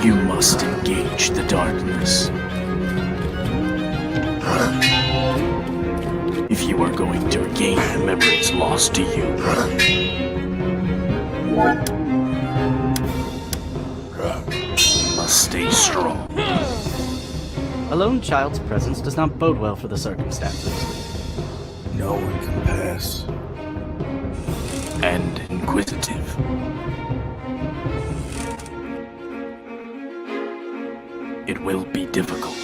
You must engage the darkness. If you are going to regain the memories lost to you. You must stay strong. A lone child's presence does not bode well for the circumstances. No one can pass. And inquisitive. It will be difficult.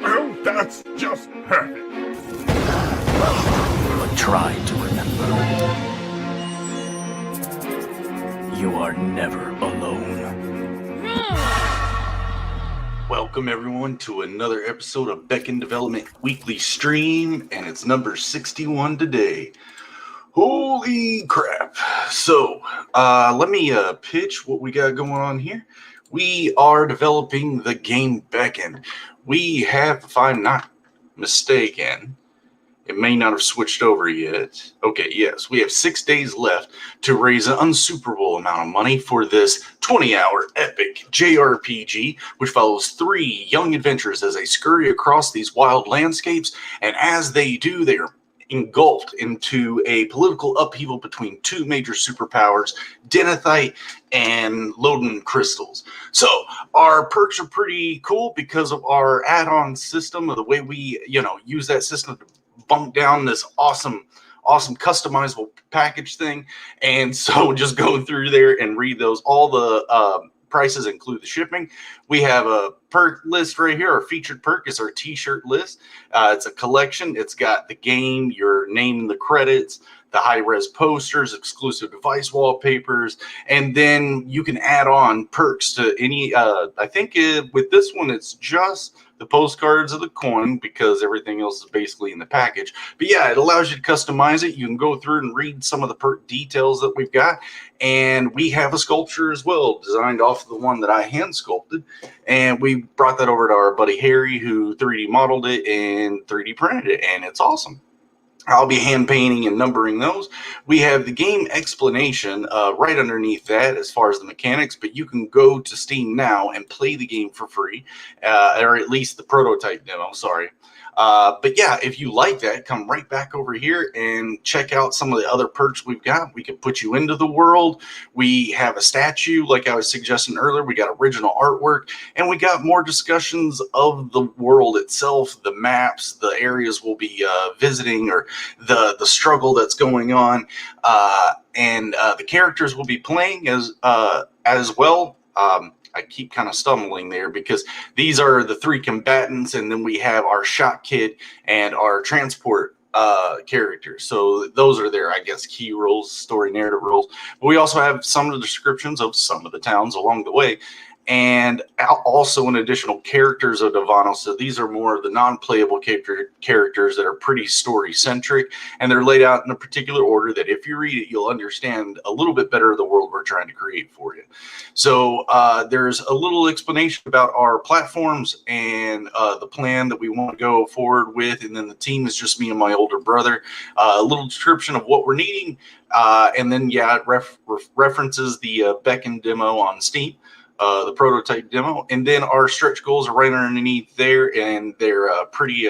Oh, that's just perfect. But try to remember. You are never alone. Welcome everyone to another episode of Beckoned Development Weekly Stream, and it's number 61 today. Holy crap. So, let me pitch what we got going on here. We are developing the game Beckoned. We have, if I'm not mistaken, it may not have switched over yet. Okay, yes, we have 6 days left to raise an unsuperable amount of money for this 20-hour epic JRPG, which follows 3 young adventurers as they scurry across these wild landscapes, and as they do, they are engulfed into a political upheaval between 2 major superpowers, Denethite and Loden crystals. So our perks are pretty cool because of our add-on system, of the way we, use that system to bunk down this awesome customizable package thing. And so just going through there and read those, all the prices include the shipping. We have a perk list right here. Our featured perk is our t-shirt list. It's a collection. It's got the game, your name in the credits, the high-res posters, exclusive device wallpapers, and then you can add on perks to any, I think with this one, it's just the postcards of the coin because everything else is basically in the package. But yeah, it allows you to customize it. You can go through and read some of the perk details that we've got. And we have a sculpture as well, designed off of the one that I hand sculpted. And we brought that over to our buddy Harry, who 3D modeled it and 3D printed it. And it's awesome. I'll be hand painting and numbering those. We have the game explanation right underneath that as far as the mechanics, but you can go to Steam now and play the game for free, or at least the prototype demo, sorry. But yeah, if you like that, come right back over here and check out some of the other perks we've got. We can put you into the world. We have a statue, like I was suggesting earlier. We got original artwork, and we got more discussions of the world itself, the maps, the areas we'll be visiting, or the struggle that's going on, and the characters we'll be playing as well. I keep kind of stumbling there because these are the 3 combatants, and then we have our shot kid and our transport characters. So those are their, I guess, key roles, story narrative roles. But we also have some of the descriptions of some of the towns along the way, and also an additional characters of Devanis. So these are more of the non-playable characters that are pretty story-centric, and they're laid out in a particular order that if you read it, you'll understand a little bit better the world we're trying to create for you. So there's a little explanation about our platforms and the plan that we want to go forward with, and then the team is just me and my older brother. A little description of what we're needing, and then, yeah, it references the Beckon demo on Steam. The prototype demo, and then our stretch goals are right underneath there, and they're pretty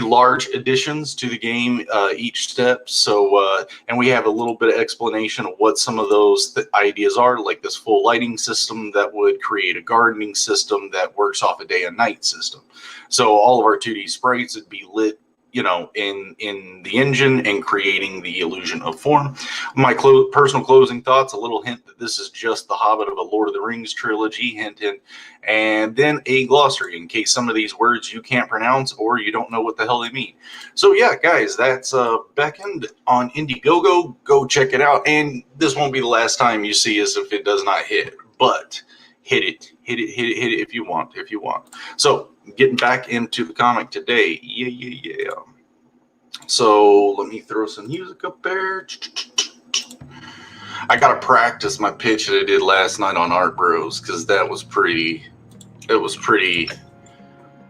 large additions to the game each step. So and we have a little bit of explanation of what some of those ideas are, like this full lighting system that would create a gardening system that works off a day and night system. So all of our 2D sprites would be lit, in the engine and creating the illusion of form. My personal closing thoughts, a little hint that this is just the Hobbit of a Lord of the Rings trilogy, hint, and then a glossary in case some of these words you can't pronounce or you don't know what the hell they mean. So yeah, guys, that's Beckoned on IndieGOGO. Go check it out, and this won't be the last time you see us if it does not hit, but hit it if you want. So getting back into the comic today. Yeah. So let me throw some music up there. I gotta practice my pitch that I did last night on Art Bros, because it was pretty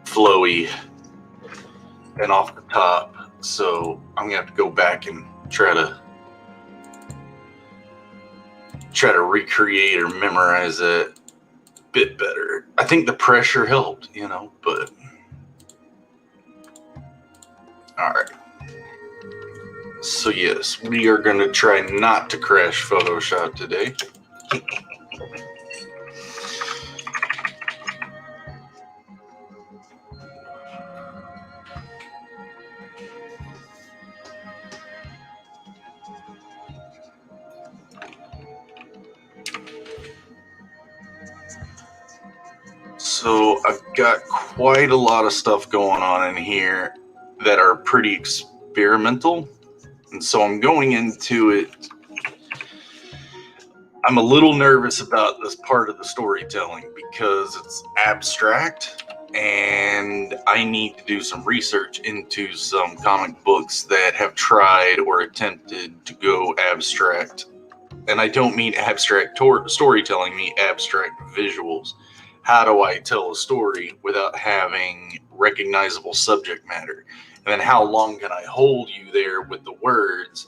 flowy and off the top. So I'm gonna have to go back and try to try to recreate or memorize it a bit better. I think the pressure helped, but all right. So yes, we are going to try not to crash Photoshop today. So I've got quite a lot of stuff going on in here that are pretty experimental. And so I'm going into it. I'm a little nervous about this part of the storytelling because it's abstract and I need to do some research into some comic books that have tried or attempted to go abstract. And I don't mean abstract storytelling, I mean abstract visuals. How do I tell a story without having recognizable subject matter? And then how long can I hold you there with the words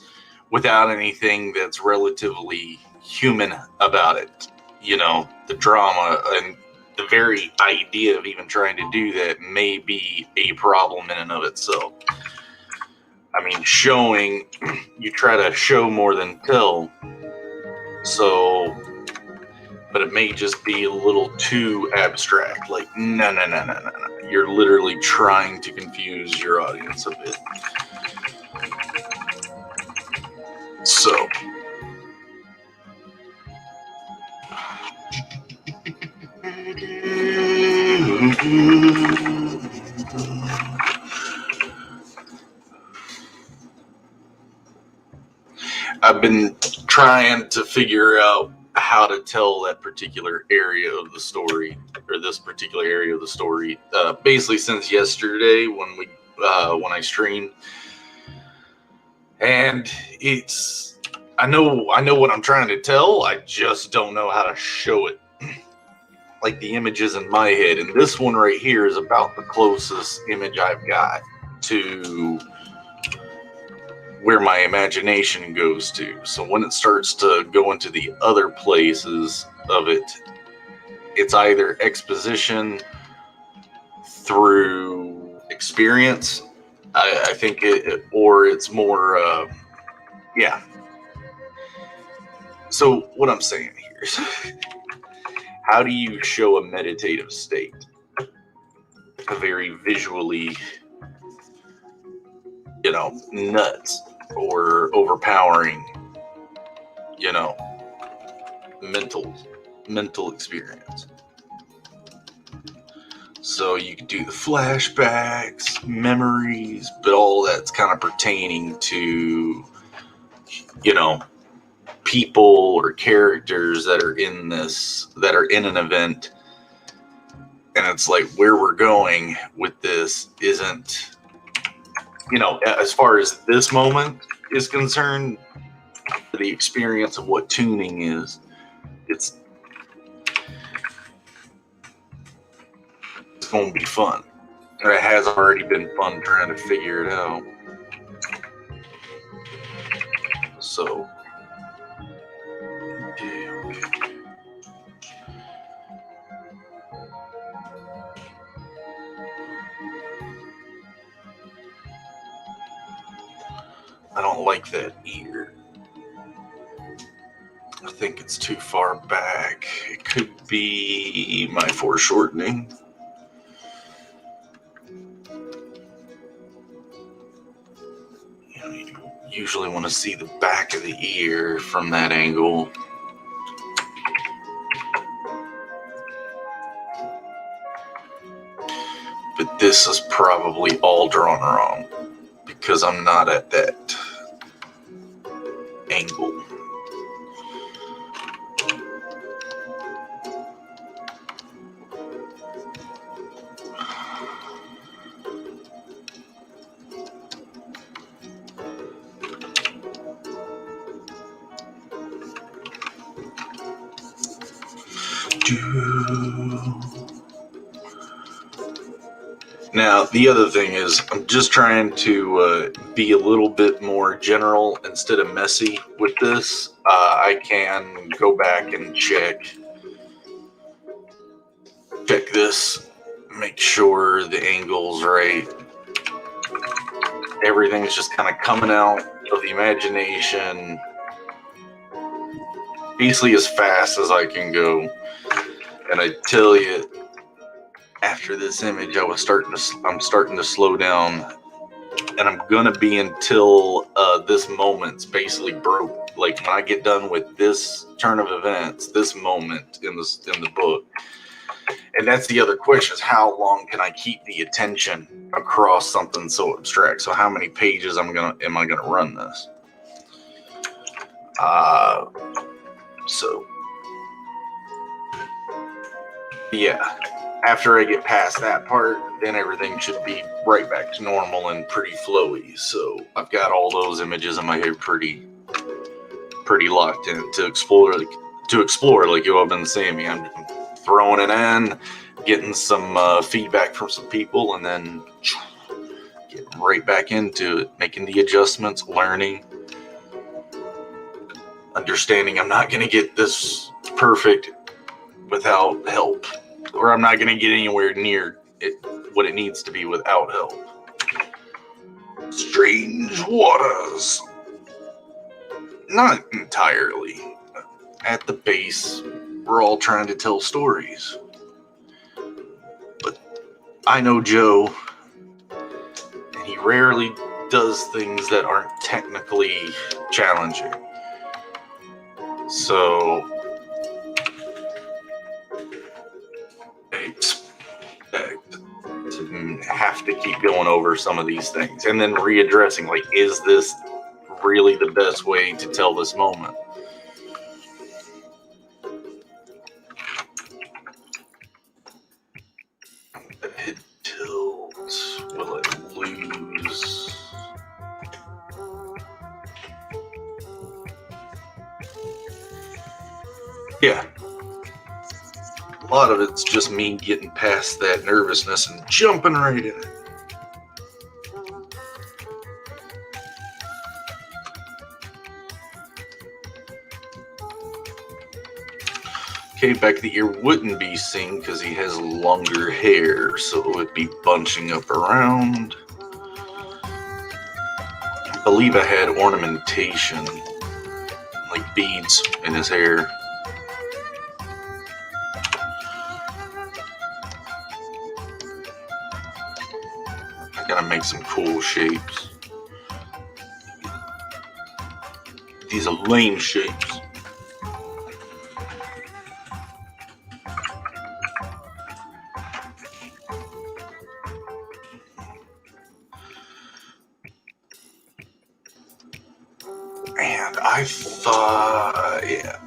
without anything that's relatively human about it? The drama and the very idea of even trying to do that may be a problem in and of itself. I mean, you try to show more than tell. So, but it may just be a little too abstract. Like, no. You're literally trying to confuse your audience a bit. So, I've been trying to figure out how to tell that particular area of the story, or this particular area of the story, basically since yesterday when I streamed, and I know what I'm trying to tell. I just don't know how to show it. Like the images in my head, and this one right here is about the closest image I've got to where my imagination goes to. So when it starts to go into the other places of it, it's either exposition through experience, I think or it's more, yeah. So what I'm saying here is, how do you show a meditative state? A very visually, nuts or overpowering, mental experience. So you can do the flashbacks, memories, but all that's kind of pertaining to, people or characters that are in an event. And it's like, where we're going with this isn't, as far as this moment is concerned, the experience of what tuning is, it's going to be fun. And it has already been fun trying to figure it out. So, I don't like that ear. I think it's too far back. It could be my foreshortening. You usually want to see the back of the ear from that angle. But this is probably all drawn wrong because I'm not at that angle. Now, the other thing is, I'm just trying to be a little bit more general instead of messy with this. I can go back and check this, make sure the angle's right. Everything's just kind of coming out of the imagination basically as fast as I can go. And I tell you, after this image, I'm starting to slow down, and I'm gonna be until this moment's basically broke. Like when I get done with this turn of events, this moment in the book. And that's the other question: is how long can I keep the attention across something so abstract? So how many pages am I gonna run this? So yeah. After I get past that part, then everything should be right back to normal and pretty flowy. So I've got all those images in my head pretty locked in to explore like you all been saying. I'm throwing it in, getting some feedback from some people, and then getting right back into it, making the adjustments, learning, understanding I'm not going to get this perfect without help. Or I'm not going to get anywhere near what it needs to be without help. Strange waters. Not entirely. At the base, we're all trying to tell stories. But I know Joe, and he rarely does things that aren't technically challenging. So to have to keep going over some of these things and then readdressing, like, is this really the best way to tell this moment? It tilts. Will it lose? Yeah. A lot of it's just me getting past that nervousness and jumping right in it. Okay, back of the ear wouldn't be seen because he has longer hair, so it would be bunching up around. I believe I had ornamentation, like beads in his hair. I gotta make some cool shapes. These are lame shapes. And I thought, yeah,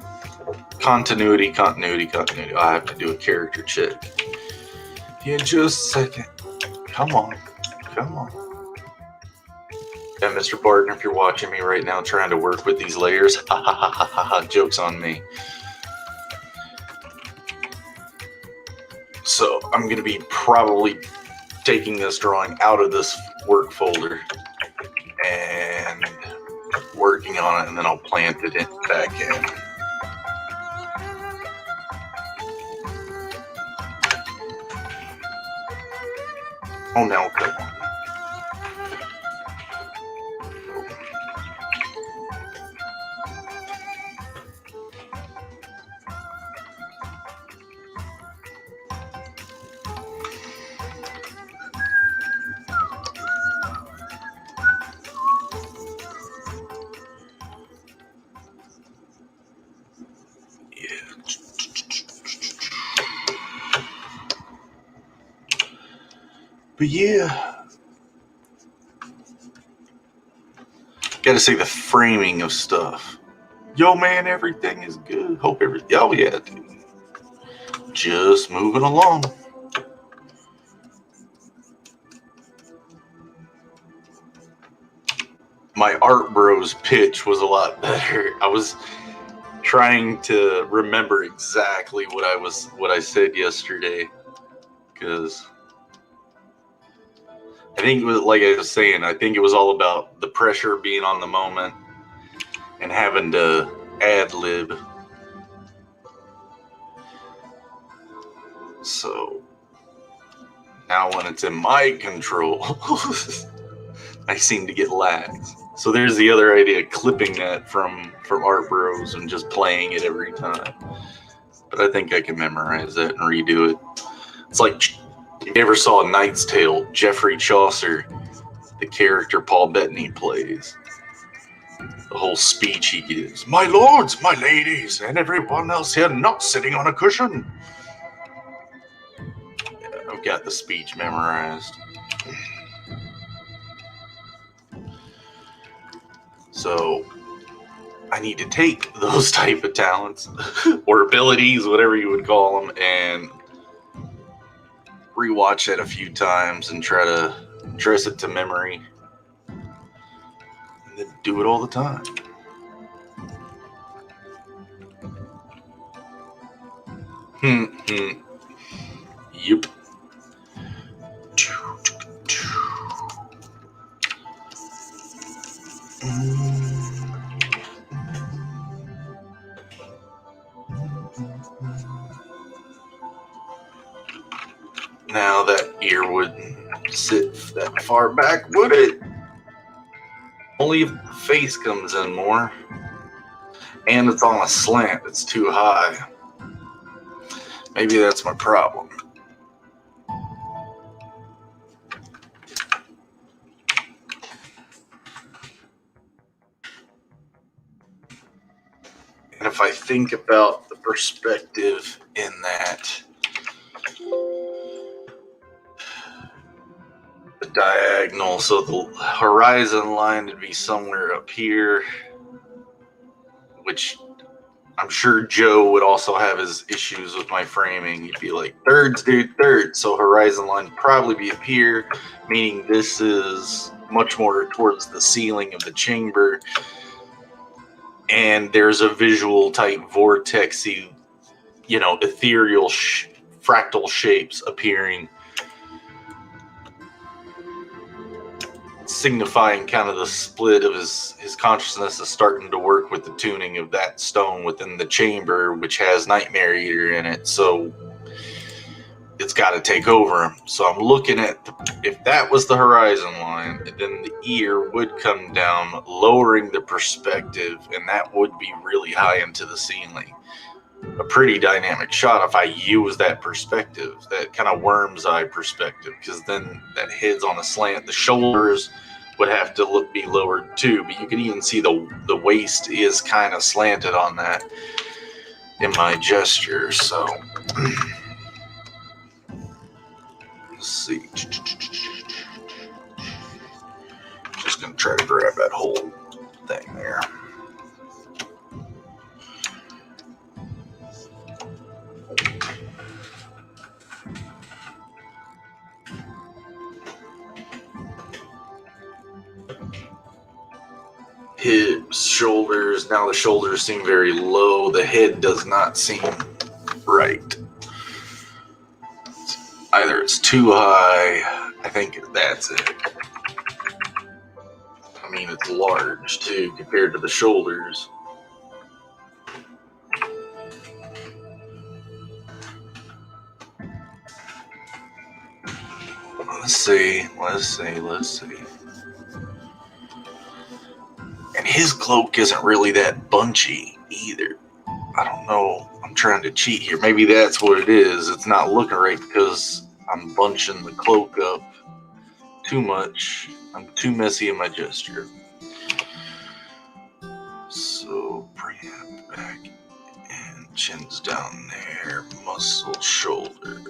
continuity. I have to do a character check. Yeah, just a second. Come on. Yeah, Mr. Barton, if you're watching me right now trying to work with these layers, ha ha ha ha ha, joke's on me. So I'm going to be probably taking this drawing out of this work folder and working on it, and then I'll plant it back in. Oh, now come on. But yeah, gotta say the framing of stuff. Yo, man, everything is good. Oh yeah, dude. Just moving along. My art bros pitch was a lot better. I was trying to remember exactly what I said yesterday, because I think it was, like I was saying, I think it was all about the pressure being on the moment and having to ad-lib. So now when it's in my control, I seem to get lags. So there's the other idea, clipping that from Art Bros and just playing it every time. But I think I can memorize that and redo it. It's like, if you ever saw A Knight's Tale, Geoffrey Chaucer, the character Paul Bettany plays, the whole speech he gives. My lords, my ladies, and everyone else here not sitting on a cushion. Yeah, I've got the speech memorized. So I need to take those type of talents or abilities, whatever you would call them, and rewatch it a few times and try to dress it to memory, and then do it all the time. Yep. Now that ear wouldn't sit that far back, would it? Only if the face comes in more. And it's on a slant, it's too high. Maybe that's my problem. And if I think about the perspective in that, the diagonal, so the horizon line would be somewhere up here, which I'm sure Joe would also have his issues with my framing. He'd be like, thirds, dude, thirds. So horizon line would probably be up here, meaning this is much more towards the ceiling of the chamber. And there's a visual type vortexy, ethereal fractal shapes appearing, signifying kind of the split of his consciousness is starting to work with the tuning of that stone within the chamber, which has Nightmare Eater in it. So it's got to take over him. So I'm looking at, if that was the horizon line, then the ear would come down, lowering the perspective, and that would be really high into the ceiling. A pretty dynamic shot if I use that perspective, that kind of worm's eye perspective, because then that head's on a slant. The shoulders would have to be lowered too, but you can even see the waist is kind of slanted on that in my gesture. So let's see. Just gonna try to grab that whole thing there. Hips, shoulders. Now the shoulders seem very low. The head does not seem right. Either it's too high. I think that's it. I mean, it's large too compared to the shoulders. Let's see. And his cloak isn't really that bunchy either. I don't know. I'm trying to cheat here. Maybe that's what it is. It's not looking right because I'm bunching the cloak up too much. I'm too messy in my gesture. So bring it back and chin's down there. Muscle, shoulder.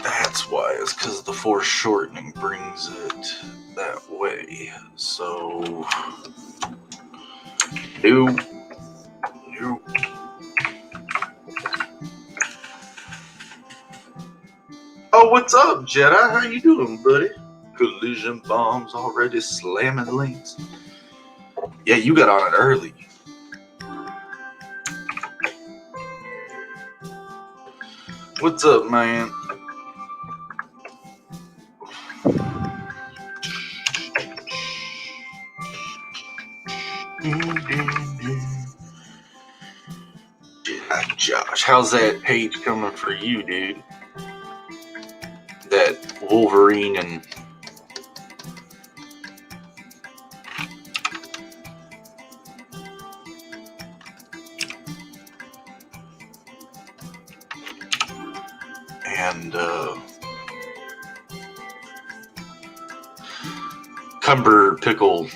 That's why, it's because the foreshortening brings it that way. So, nope. Oh, what's up, Jedi? How you doing, buddy? Collision bombs already slamming links. Yeah, you got on it early. What's up, man? Yeah, Josh, how's that page coming for you, dude? That Wolverine and Cumber pickle,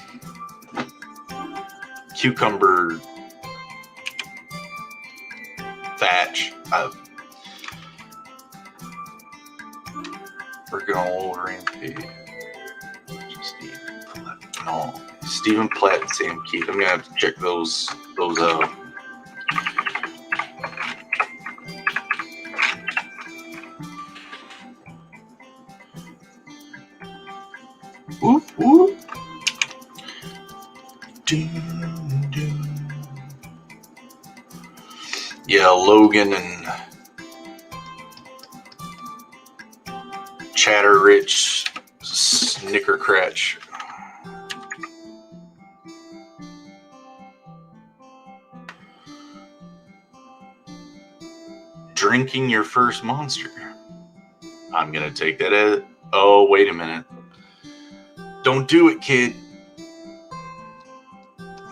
cucumber thatch. Working on Wolverine page. Stephen Platt and Sam Keith. I'm gonna have to check those out. Whoop, whoop. Yeah, Logan and Chatterrich Snickercratch. Drinking your first monster. I'm gonna take that as, oh, wait a minute. Don't do it, kid.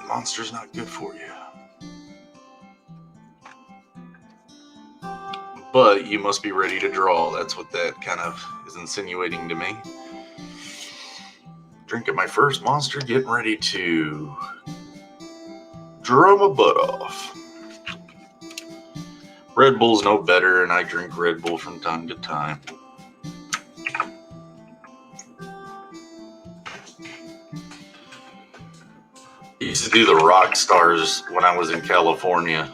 Monster's not good for you. But you must be ready to draw. That's what that kind of is insinuating to me. Drinking my first monster, getting ready to draw my butt off. Red Bull's no better, and I drink Red Bull from time to time. I used to do the Rock Stars when I was in California.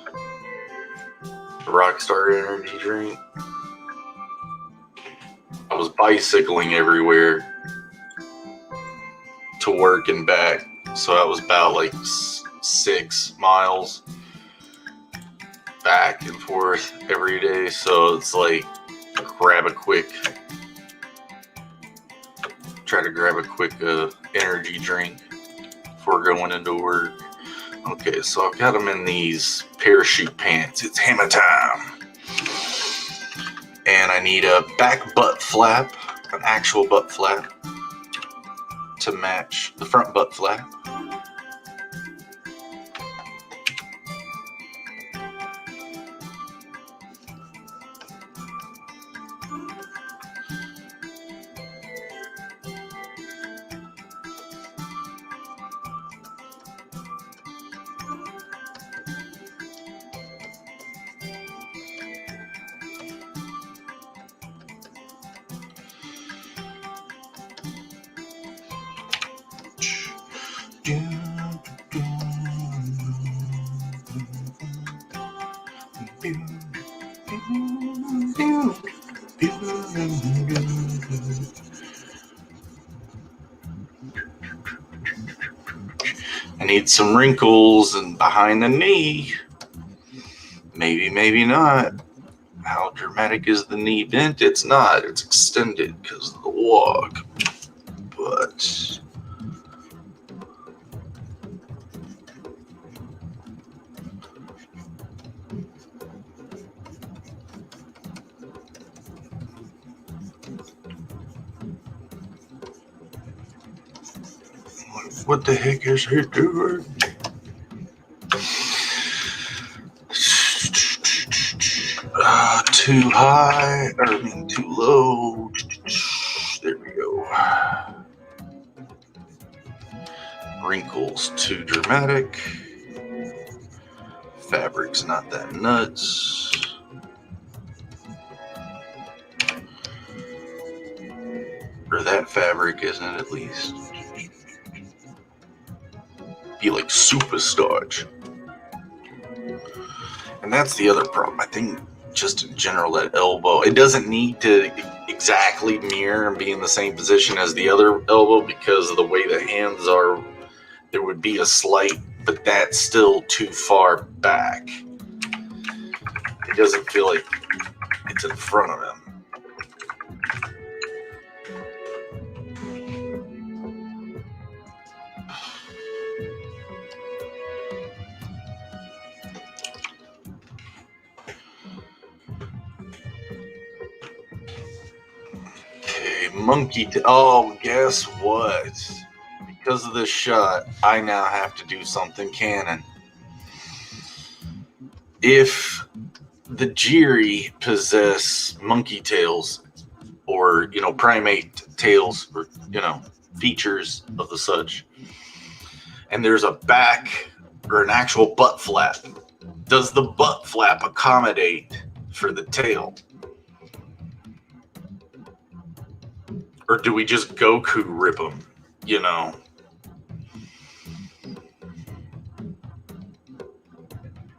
The Rockstar energy drink. I was bicycling everywhere to work and back, so that was about like 6 miles back and forth every day. So it's like try to grab a quick energy drink before going into work. Okay, so I've got them in these parachute pants. It's hammer time. And I need a back butt flap, an actual butt flap, to match the front butt flap. I need some wrinkles and behind the knee. Maybe, maybe not. How dramatic is the knee bent? It's not. It's extended because of the walk. But what the heck is he doing? Too high, too low. There we go. Wrinkles too dramatic. Fabric's not that nuts. Or that fabric isn't, at least. Be like super starch. And that's the other problem. I think just in general, that elbow, it doesn't need to exactly mirror and be in the same position as the other elbow because of the way the hands are. There would be a slight, but that's still too far back. It doesn't feel like It's in front of him. Okay, monkey. Oh, guess what? Because of this shot, I now have to do something canon. If the Jiri possess monkey tails, or primate tails, or features of the such, and there's a back or an actual butt flap, does the butt flap accommodate for the tail? Or do we just Goku rip them?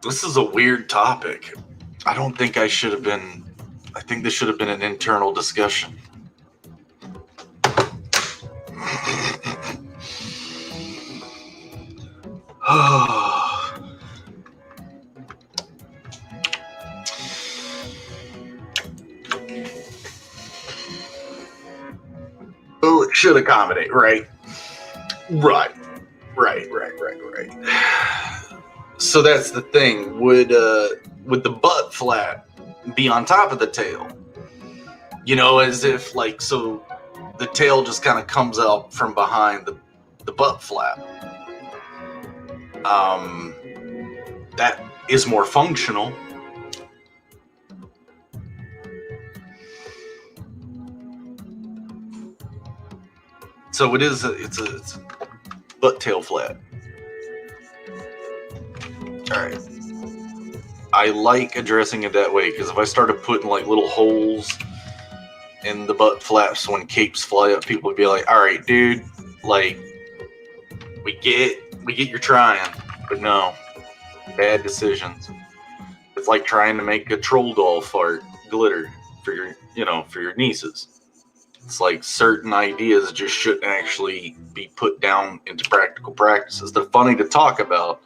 This is a weird topic. I don't think I should have been. I think this should have been an internal discussion. Oh, it should accommodate, right? Right. So that's the thing. Would the butt flap be on top of the tail? As if so the tail just kind of comes out from behind the butt flap. That is more functional. So it's a butt tail flap. All right. I like addressing it that way, because if I started putting little holes in the butt flaps when capes fly up, people would be like, "All right, dude, we get you're trying, but no, bad decisions." It's like trying to make a troll doll fart glitter for your nieces. It's like certain ideas just shouldn't actually be put down into practical practices. They're funny to talk about.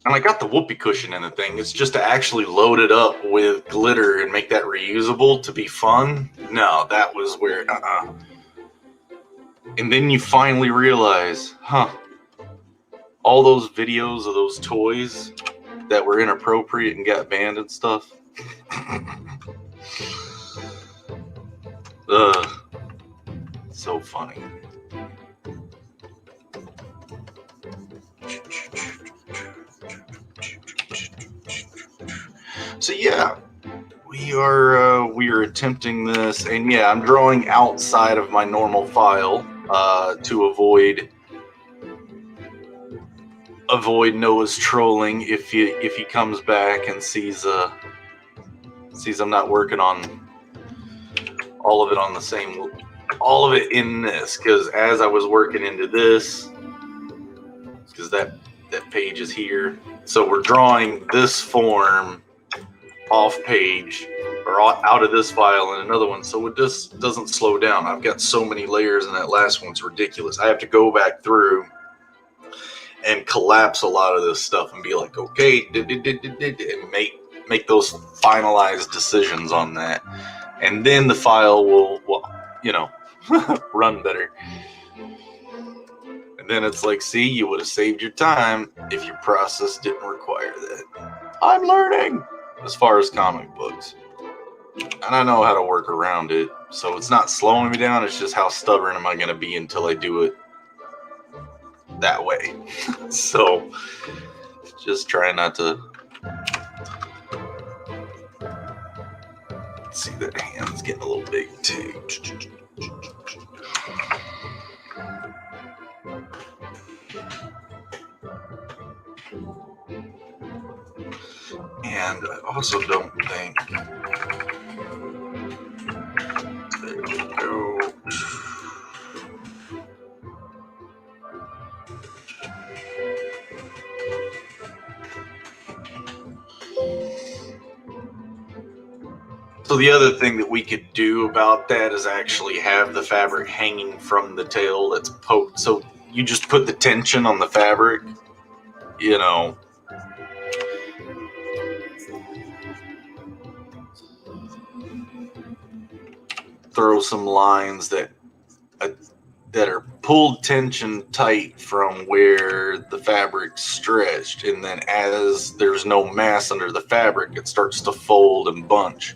And I got the whoopee cushion in the thing. It's just to actually load it up with glitter and make that reusable to be fun. No, that was where, And then you finally realize, all those videos of those toys that were inappropriate and got banned and stuff. Ugh. So funny. So yeah, we are attempting this, and yeah, I'm drawing outside of my normal file to avoid Noah's trolling if he comes back and sees I'm not working on all of it on the same, all of it in this, because as I was working into this, because that page is here, so we're drawing this form off page or out of this file and another one, so it just doesn't slow down. I've got so many layers, and that last one's ridiculous. I have to go back through and collapse a lot of this stuff and be like, okay, and make those finalized decisions on that, and then the file will run better. And then it's like, see, you would have saved your time if your process didn't require that. I'm learning as far as comic books, and I know how to work around it, so it's not slowing me down. It's just how stubborn am I going to be until I do it that way. So just try not to see that hand's getting a little big too. And I also don't think, there we go. So the other thing that we could do about that is actually have the fabric hanging from the tail that's poked. So you just put the tension on the fabric, throw some lines that are pulled tension tight from where the fabric's stretched, and then as there's no mass under the fabric, it starts to fold and bunch.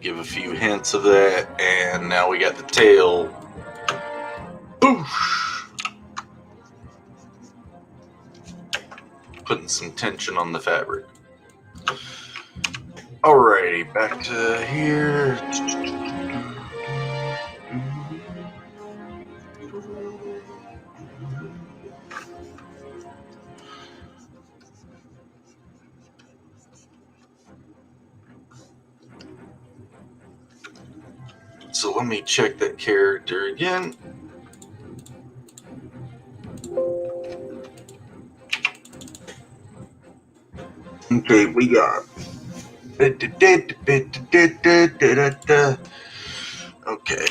Give a few hints of that, and now we got the tail. Boosh! Putting some tension on the fabric. Alrighty, back to here. So let me check that character again. Okay, we got. Okay.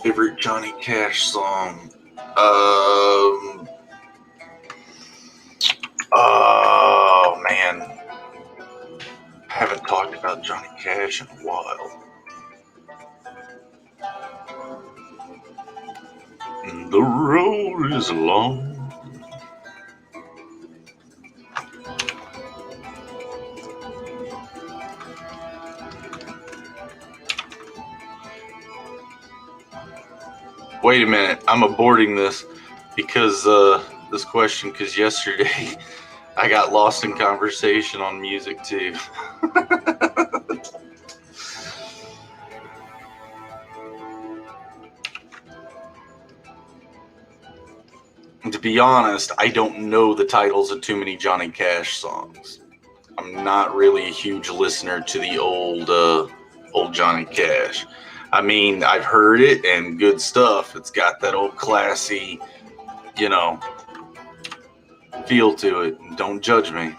Favorite Johnny Cash song? Oh man, haven't talked about Johnny Cash in a while. The road is long. Wait a minute, I'm aborting this because this question, because yesterday I got lost in conversation on music too. To be honest, I don't know the titles of too many Johnny Cash songs. I'm not really a huge listener to the old Johnny Cash. I mean, I've heard it and good stuff. It's got that old classy, feel to it. Don't judge me.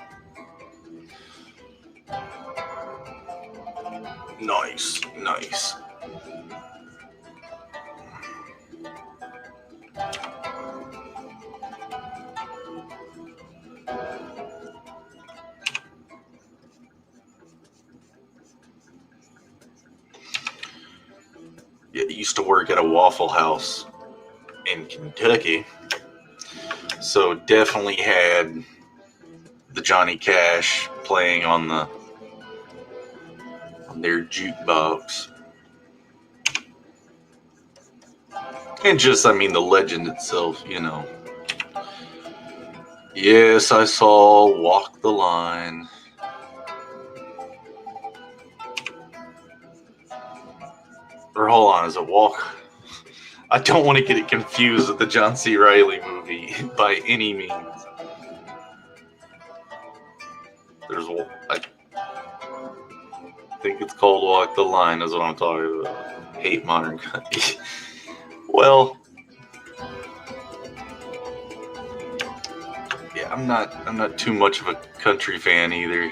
Nice. Yeah, I used to work at a Waffle House in Kentucky, so definitely had the Johnny Cash playing on their jukebox. And just, the legend itself, Yes, I saw Walk the Line. Or hold on, is it Walk? I don't want to get it confused with the John C. Reilly movie by any means. I think it's called Walk the Line, is what I'm talking about. Hate modern country. Well, yeah, I'm not too much of a country fan either.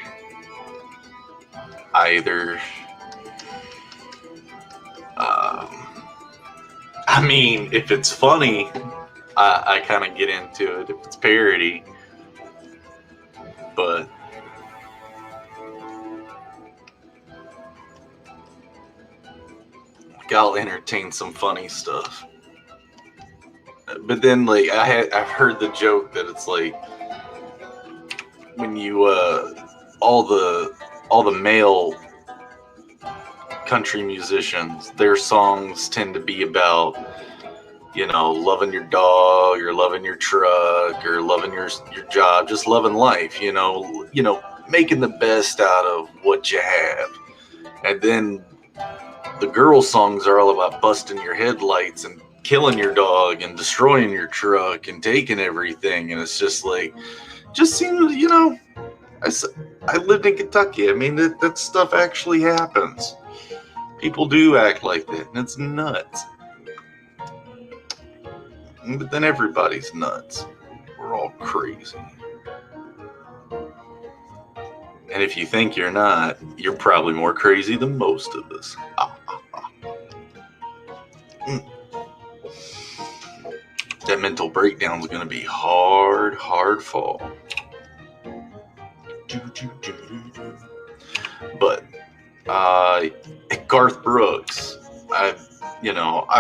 If it's funny, I kind of get into it. If it's parody, but I'll entertain some funny stuff. But then, like, I've heard the joke that it's like when you all the male country musicians, their songs tend to be about, you know, loving your dog or loving your truck or loving your job, just loving life, you know, making the best out of what you have. And then the girl songs are all about busting your headlights and killing your dog and destroying your truck and taking everything. And it's just like, just seems, you know, I lived in Kentucky. I mean, that stuff actually happens. People do act like that, and it's nuts. But then everybody's nuts. We're all crazy. And if you think you're not, you're probably more crazy than most of us. That mental breakdown is going to be hard fall. But Garth Brooks, I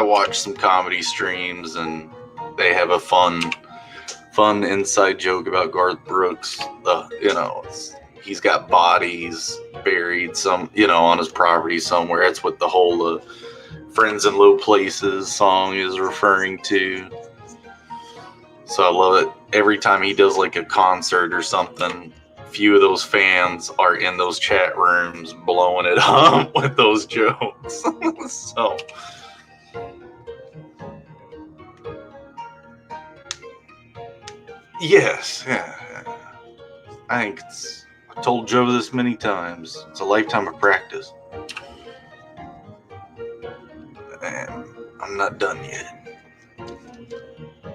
watch some comedy streams and they have a fun inside joke about Garth Brooks. He's got bodies buried on his property somewhere. That's what the whole Friends in Low Places song is referring to. So I love it. Every time he does like a concert or something, few of those fans are in those chat rooms blowing it up with those jokes. So yes, yeah. I've told Joe this many times. It's a lifetime of practice. And I'm not done yet.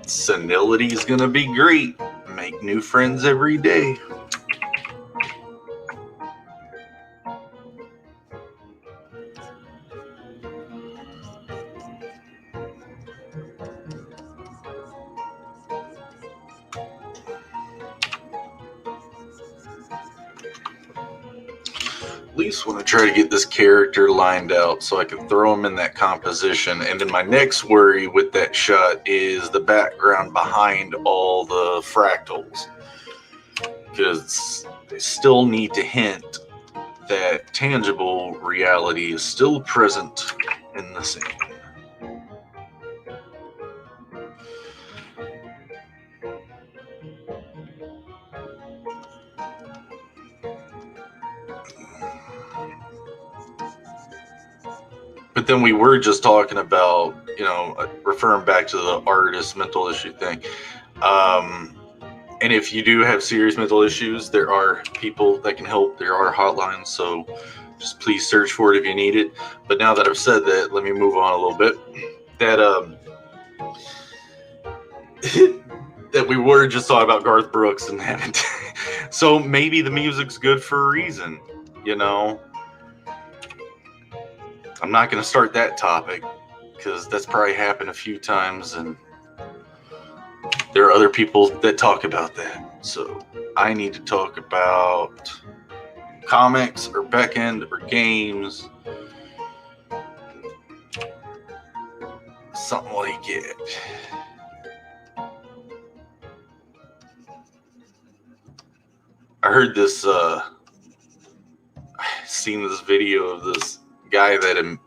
Senility is gonna be great. Make new friends every day. At least want to try to get this character lined out so I can throw him in that composition. And then my next worry with that shot is the background behind all the fractals, because they still need to hint that tangible reality is still present in the scene. But then we were just talking about, referring back to the artist mental issue thing. And if you do have serious mental issues, there are people that can help. There are hotlines, so just please search for it if you need it. But now that I've said that, let me move on a little bit. That we were just talking about Garth Brooks and having so maybe the music's good for a reason, I'm not going to start that topic because that's probably happened a few times, and there are other people that talk about that. So I need to talk about comics or Beckend or games, something like it. I heard this, seen this video of this guy that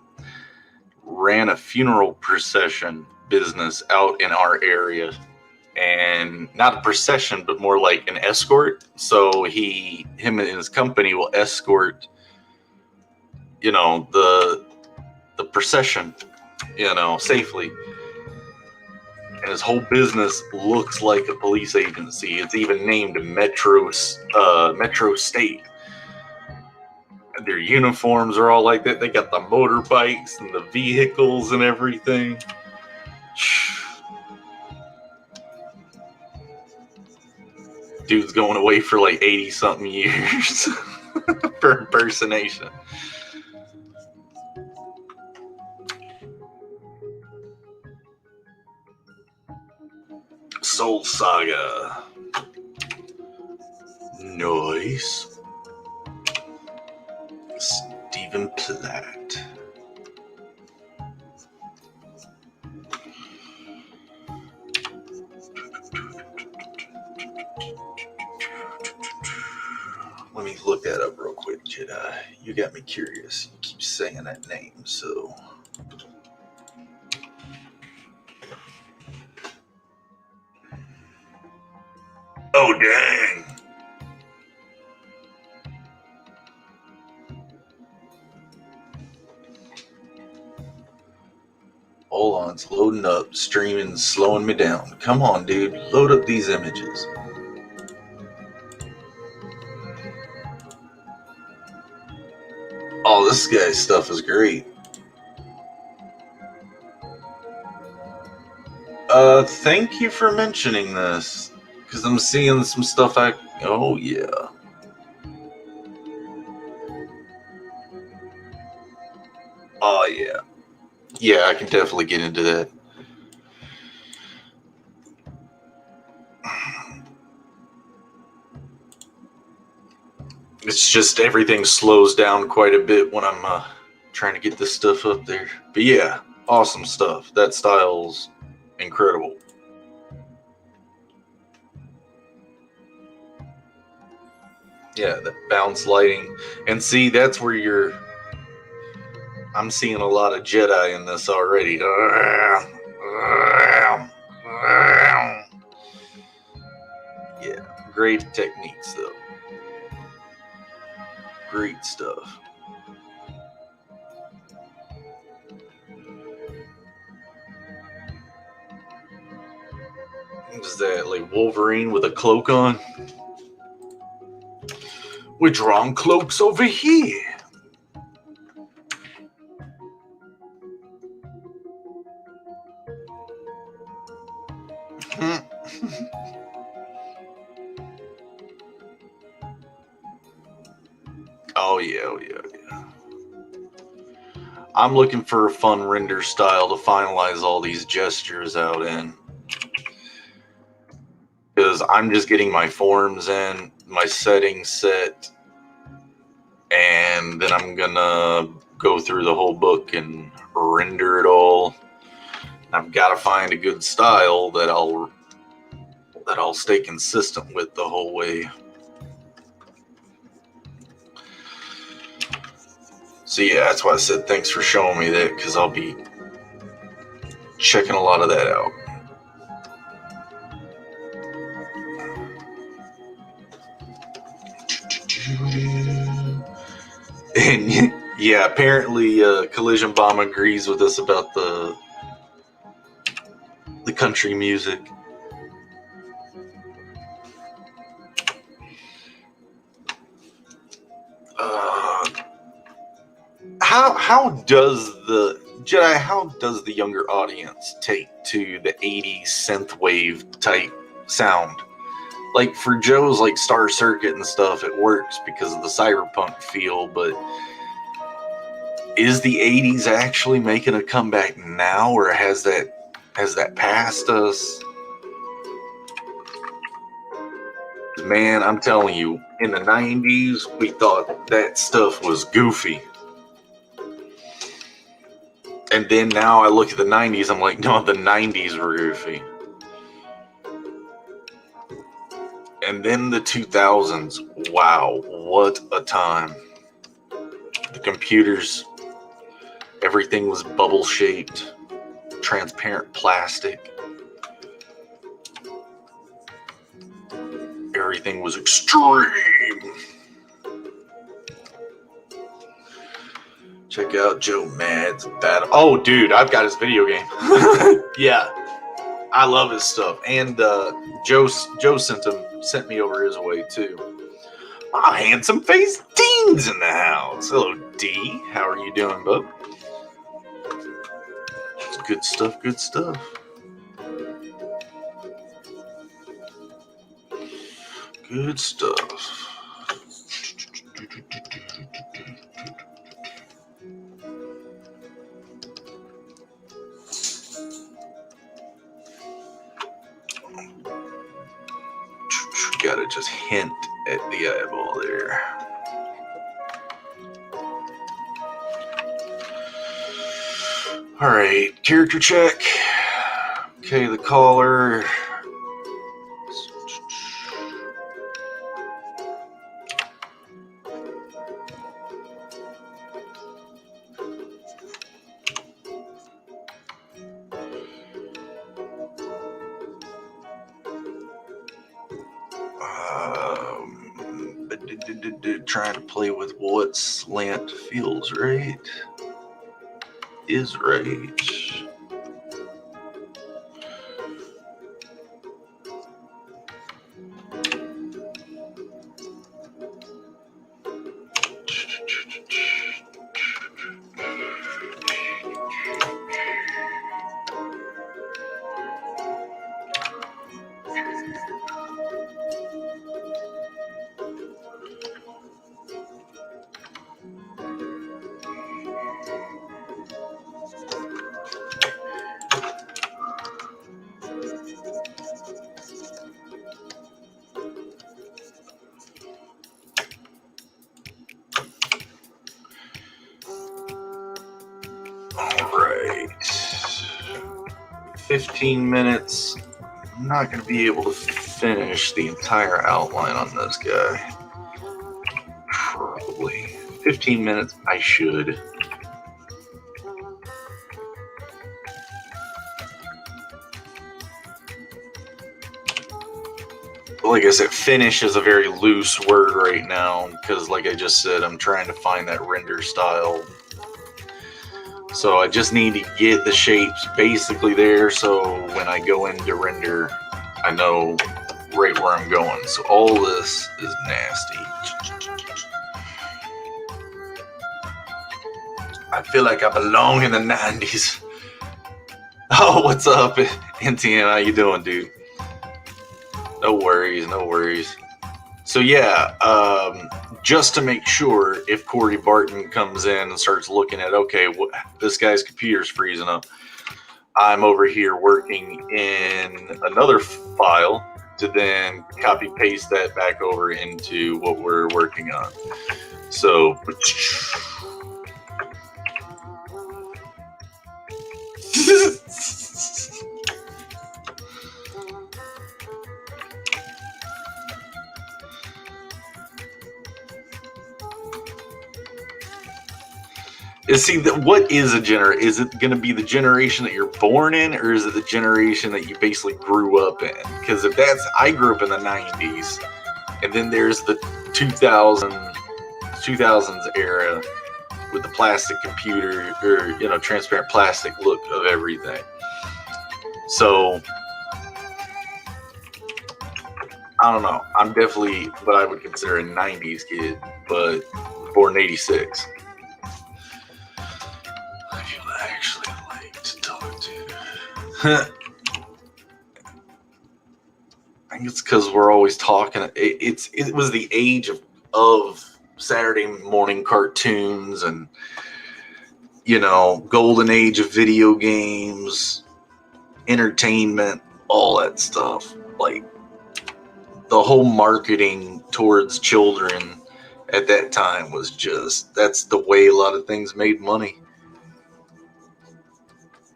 ran a funeral procession business out in our area, and not a procession, but more like an escort. So him and his company will escort, the procession, safely. And his whole business looks like a police agency. It's even named Metro State. Their uniforms are all like that. They got the motorbikes and the vehicles and everything. Dude's going away for like 80-something years for impersonation. Soul Saga. Nice. Stephen Platt. that up real quick, Jedi. You got me curious. You keep saying that name, so. Oh, dang. Hold on, it's loading up. Streaming, slowing me down. Come on, dude. Load up these images. Oh, this guy's stuff is great. Thank you for mentioning this. Because I'm seeing some stuff oh, yeah. Oh, yeah. Yeah, I can definitely get into that. It's just everything slows down quite a bit when I'm trying to get this stuff up there. But yeah, awesome stuff. That style's incredible. Yeah, that bounce lighting. And see, that's where I'm seeing a lot of Jedi in this already. Yeah, great techniques though. Great stuff. Is that like Wolverine with a cloak on? We're drawing cloaks over here. Oh yeah, oh yeah, yeah. I'm looking for a fun render style to finalize all these gestures out in. Because I'm just getting my forms in, my settings set, and then I'm gonna go through the whole book and render it all. I've got to find a good style that I'll stay consistent with the whole way. So yeah, that's why I said thanks for showing me that, because I'll be checking a lot of that out. And yeah, apparently Collision Bomb agrees with us about the country music. How does the Jedi? How does the younger audience take to the '80s synthwave type sound? Like for Joe's like Star Circuit and stuff, it works because of the cyberpunk feel. But is the '80s actually making a comeback now, or has that passed us? Man, I'm telling you, in the '90s, we thought that stuff was goofy. And then now I look at the '90s, I'm like, no, the '90s were goofy. And then the 2000s, wow, what a time. The computers, everything was bubble shaped, transparent plastic. Everything was extreme. Check out Joe Mad's battle. Oh, dude, I've got his video game. Yeah, I love his stuff. And Joe sent me over his way too. Ah, handsome face Dean's in the house. Hello, D. How are you doing, bub? It's good stuff. Good stuff. Good stuff. Gotta just hint at the eyeball there. All right, character check. Okay, the collar. trying to play with what slant feels right. Is right. All right. 15 minutes. I'm not going to be able to finish the entire outline on this guy. Probably. 15 minutes, I should. Like I said, finish is a very loose word right now because, like I just said, I'm trying to find that render style. So I just need to get the shapes basically there so when I go into render, I know right where I'm going. So all this is nasty. I feel like I belong in the 90s. Oh, what's up, NTN? How you doing, dude? No worries, no worries. So yeah, just to make sure if Corey Barton comes in and starts looking at, okay, this guy's computer's freezing up, I'm over here working in another file to then copy paste that back over into what we're working on. So what is a generation? Is it going to be the generation that you're born in, or is it the generation that you basically grew up in? Because if that's, I grew up in the 90s, and then there's the 2000s era with the plastic computer, or, you know, transparent plastic look of everything. So I don't know. I'm definitely what I would consider a 90s kid, but born in 86. I actually like to talk to. I think it's because we're always talking. It was the age of Saturday morning cartoons and, you know, golden age of video games, entertainment, all that stuff. Like the whole marketing towards children at that time was just, that's the way a lot of things made money.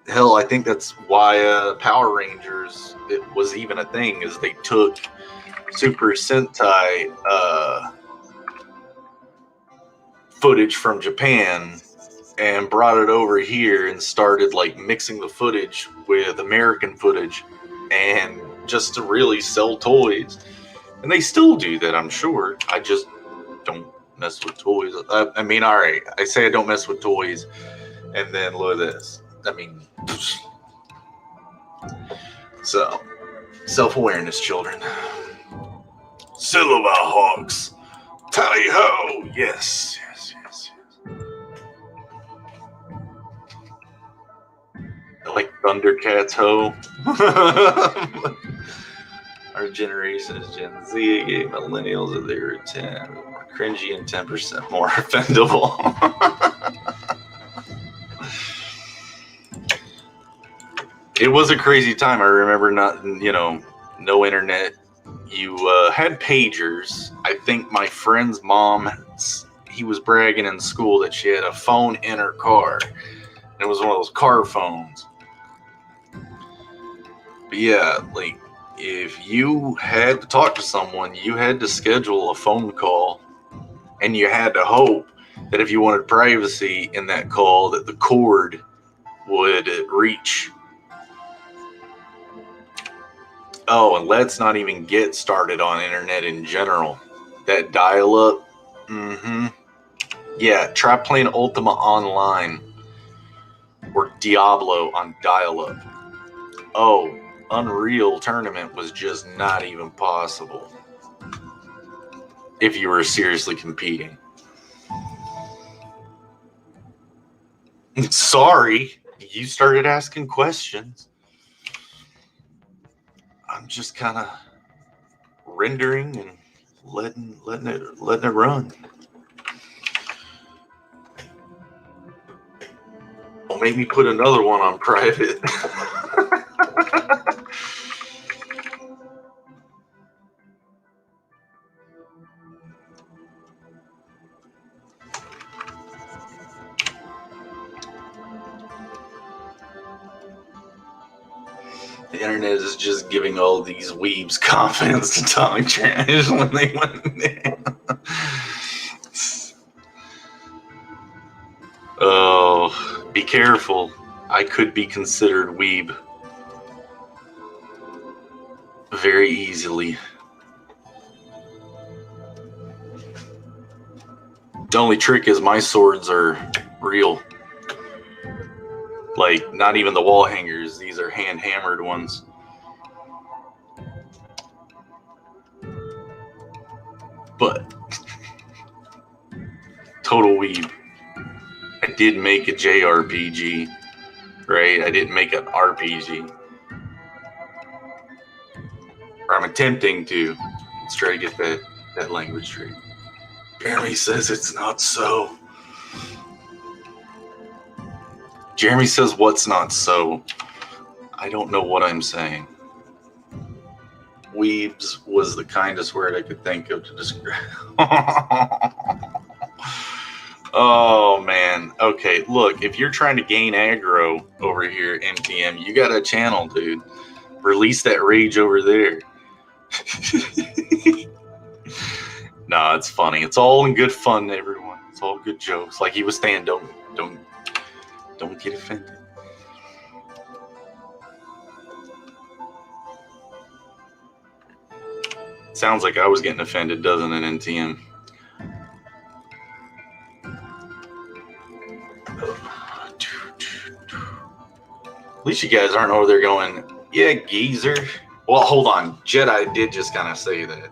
Hell, I think that's why Power Rangers, it was even a thing, is they took Super Sentai footage from Japan and brought it over here and started like mixing the footage with American footage and just to really sell toys. And they still do that, I'm sure. I just don't mess with toys. I mean, all right, I say I don't mess with toys, and then look at this. I mean, so self-awareness, children. Silver Hawks, tally ho! Yes, yes, yes, yes. I like Thundercats ho. Our generation is Gen Z. Gave millennials that they were 10 more cringy and 10% more offendable. It was a crazy time. I remember not, you know, no internet. You had pagers. I think my friend's mom, he was bragging in school that she had a phone in her car. And it was one of those car phones. But yeah, like, if you had to talk to someone, you had to schedule a phone call. And you had to hope that if you wanted privacy in that call, that the cord would reach. Oh, and let's not even get started on internet in general. That dial-up. Mm-hmm. Yeah, try playing Ultima Online or Diablo on dial-up. Oh, Unreal Tournament was just not even possible if you were seriously competing. Sorry, you started asking questions. I'm just kind of rendering and letting it run. Don't make me put another one on private. The internet is just giving all these weebs confidence to talk trash when they went there. Oh, be careful. I could be considered weeb very easily. The only trick is my swords are real. Like, not even the wall hangers. These are hand-hammered ones. But, total weeb. I did make a JRPG, right? I didn't make an RPG. Or I'm attempting to. Let's try to get that language straight. Jeremy says it's not so. Jeremy says what's not so. I don't know what I'm saying. Weebs was the kindest word I could think of to describe. Oh, man. Okay, look, if you're trying to gain aggro over here, NTM, you got a channel, dude. Release that rage over there. Nah, it's funny. It's all in good fun, everyone. It's all good jokes. Like he was saying, don't get offended. Sounds like I was getting offended, doesn't it, NTM? At least you guys aren't over there going, yeah, geezer. Well, hold on. Jedi did just kind of say that.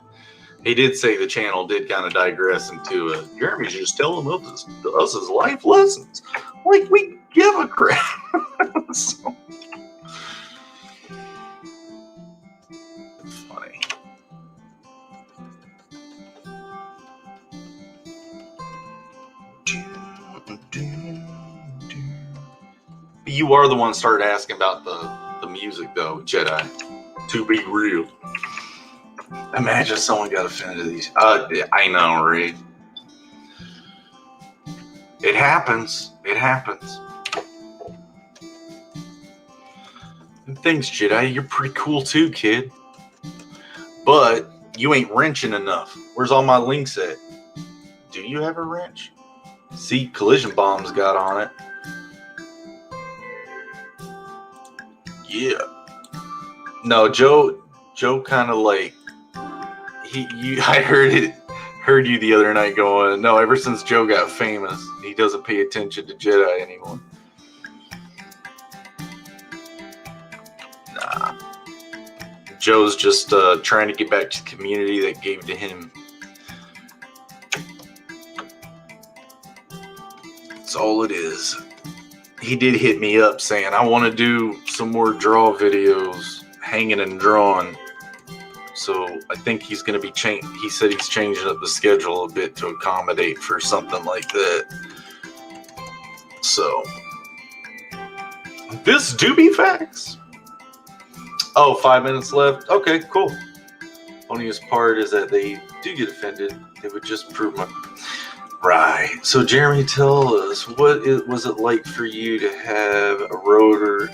He did say the channel did kind of digress into Jeremy's just telling us his life lessons. Like, we give a crap. So, it's funny. You are the one started asking about the music, though, Jedi. To be real. Imagine someone got offended at these. I know, right? It happens. It happens. And thanks, Jedi. You're pretty cool too, kid. But you ain't wrenching enough. Where's all my links at? Do you have a wrench? See, Collision Bomb's got on it. Yeah. No, Joe kind of like I heard you the other night going, no, ever since Joe got famous, he doesn't pay attention to Jedi anymore. Nah. Joe's just trying to get back to the community that gave to him. That's all it is. He did hit me up saying, I want to do some more draw videos, hanging and drawing. So I think he's going to be he said he's changing up the schedule a bit to accommodate for something like that. So this do be facts. Oh, 5 minutes left. Okay, cool. Funniest part is that they do get offended. It would just prove my... Right. So Jeremy, tell us, was it like for you to have a rotor?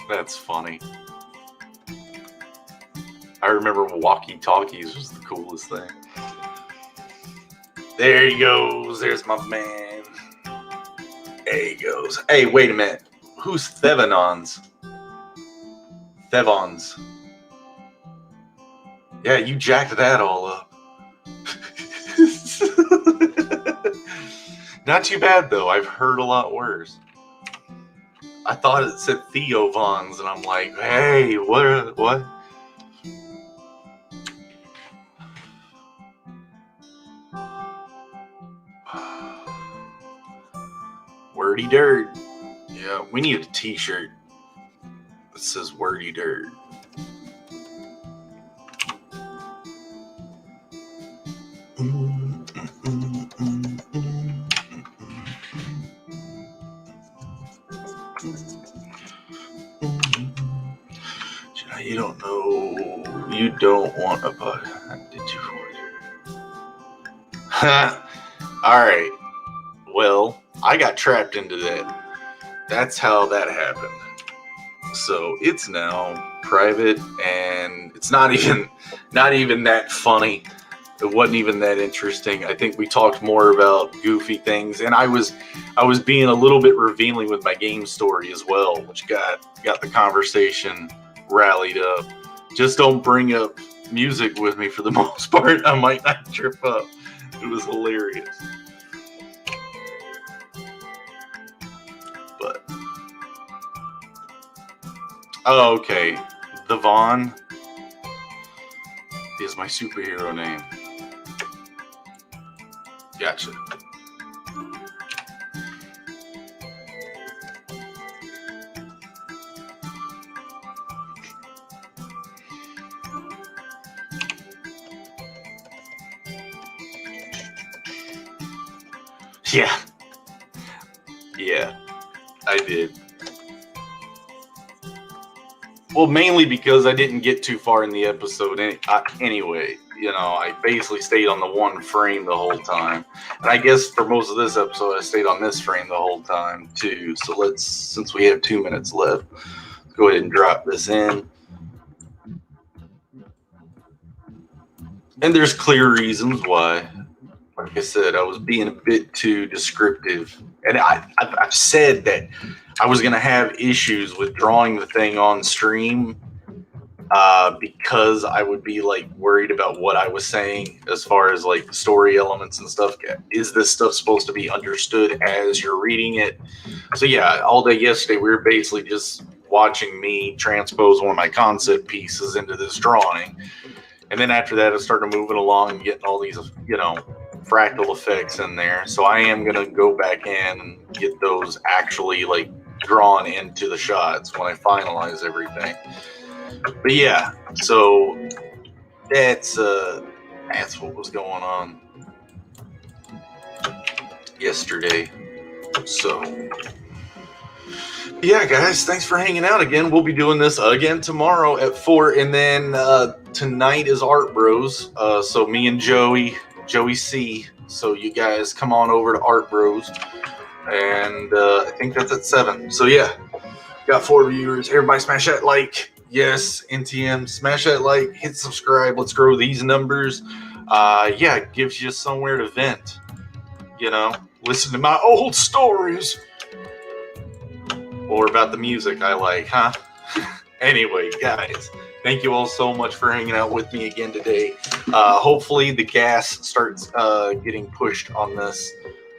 That's funny. I remember walkie-talkies was the coolest thing. There he goes. There's my man. There he goes. Hey, wait a minute. Who's Devanis? Devons. Yeah, you jacked that all up. Not too bad though. I've heard a lot worse. I thought it said Theovons, and I'm like, hey, what? Wordy dirt. Yeah, we need a t-shirt that says wordy dirt. You don't know. You don't want a butt. Did you want? All right. Well, I got trapped into that. That's how that happened. So it's now private, and it's not even that funny. It wasn't even that interesting. I think we talked more about goofy things, and I was being a little bit revealing with my game story as well, which got the conversation rallied up. Just don't bring up music with me for the most part. I might not trip up. It was hilarious. But oh, okay. The Vaughn is my superhero name. Gotcha. Yeah, I did. Well, mainly because I didn't get too far in the episode anyway. You know, I basically stayed on the one frame the whole time. And I guess for most of this episode, I stayed on this frame the whole time, too. So since we have 2 minutes left, let's go ahead and drop this in. And there's clear reasons why. Like I said, I was being a bit too descriptive. And I've said that I was going to have issues with drawing the thing on stream because I would be like worried about what I was saying as far as like story elements and stuff. Is this stuff supposed to be understood as you're reading it? So yeah, all day yesterday we were basically just watching me transpose one of my concept pieces into this drawing. And then after that, I started moving along and getting all these, fractal effects in there. So I am going to go back in and get those actually like drawn into the shots when I finalize everything. But yeah, so that's what was going on yesterday. So yeah, guys, thanks for hanging out again. We'll be doing this again tomorrow at 4, and then tonight is Art Bros. So me and Joey C. So you guys come on over to Art Bros, and I think that's at 7. So yeah, got 4 viewers. Everybody smash that like. Yes, NTM, smash that like, hit subscribe. Let's grow these numbers. Yeah, it gives you somewhere to vent. Listen to my old stories. Or about the music I like, huh? Anyway, guys, thank you all so much for hanging out with me again today. Hopefully the gas starts getting pushed on this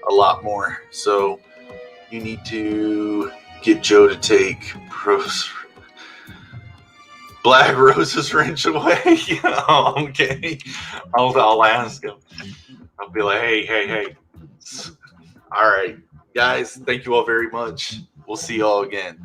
a lot more. So you need to get Joe to take Black Rose's wrench away. Okay. I'll ask him. I'll be like, hey. All right, guys, thank you all very much. We'll see you all again.